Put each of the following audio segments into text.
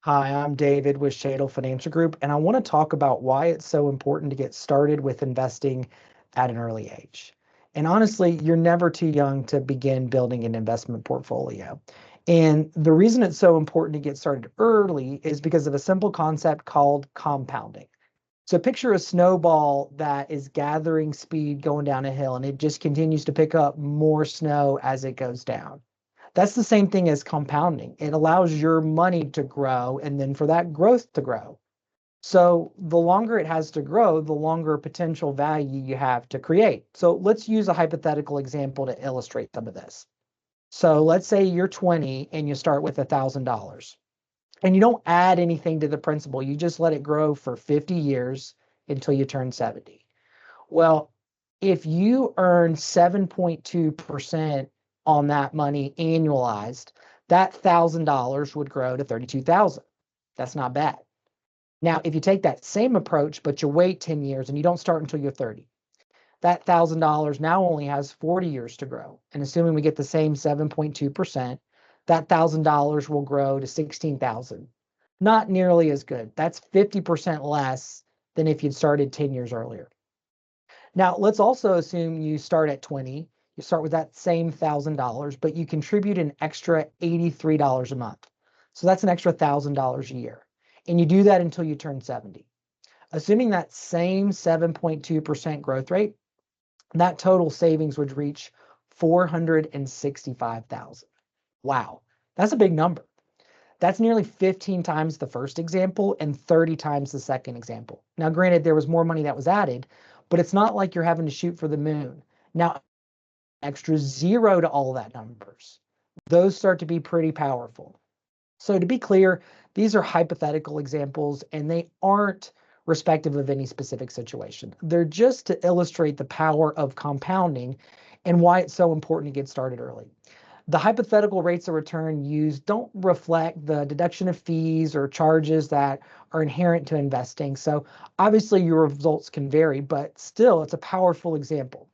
Hi, I'm David with Shadle Financial Group, and I want to talk about why it's so important to get started with investing at an early age. And honestly, you're never too young to begin building an investment portfolio. And the reason it's so important to get started early is because of a simple concept called compounding. So picture a snowball that is gathering speed going down a hill, and it just continues to pick up more snow as it goes down. That's the same thing as compounding. It allows your money to grow and then for that growth to grow. So the longer it has to grow, the longer potential value you have to create. So let's use a hypothetical example to illustrate some of this. So let's say you're 20 and you start with $1,000 and you don't add anything to the principal. You just let it grow for 50 years until you turn 70. Well, if you earn 7.2% on that money annualized, that $1,000 would grow to 32,000. That's not bad. Now, if you take that same approach, but you wait 10 years and you don't start until you're 30, that $1,000 now only has 40 years to grow. And assuming we get the same 7.2%, that $1,000 will grow to 16,000. Not nearly as good. That's 50% less than if you'd started 10 years earlier. Now, let's also assume you start at 20. You start with that same $1,000, but you contribute an extra $83 a month. So that's an extra $1,000 a year. And you do that until you turn 70. Assuming that same 7.2% growth rate, that total savings would reach 465,000. Wow, that's a big number. That's nearly 15 times the first example and 30 times the second example. Now, granted, there was more money that was added, but it's not like you're having to shoot for the moon. Now, extra zero to all that numbers. Those start to be pretty powerful. So to be clear, these are hypothetical examples and they aren't respective of any specific situation. They're just to illustrate the power of compounding and why it's so important to get started early. The hypothetical rates of return used don't reflect the deduction of fees or charges that are inherent to investing. So obviously your results can vary, but still it's a powerful example.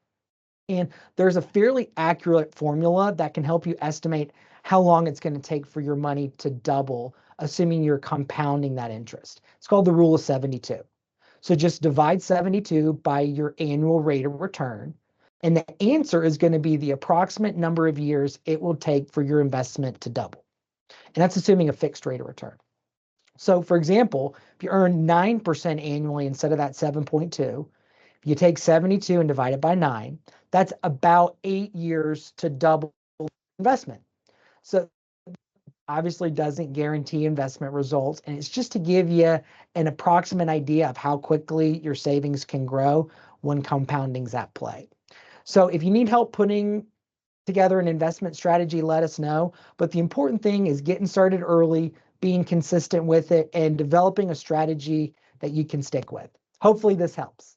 And there's a fairly accurate formula that can help you estimate how long it's going to take for your money to double, assuming you're compounding that interest. It's called the rule of 72. So just divide 72 by your annual rate of return. And the answer is going to be the approximate number of years it will take for your investment to double. And that's assuming a fixed rate of return. So for example, if you earn 9% annually instead of that 7.2, if you take 72 and divide it by 9, that's about 8 years to double investment. So obviously doesn't guarantee investment results, and it's just to give you an approximate idea of how quickly your savings can grow when compounding's at play. So if you need help putting together an investment strategy, let us know. But the important thing is getting started early, being consistent with it, and developing a strategy that you can stick with. Hopefully this helps.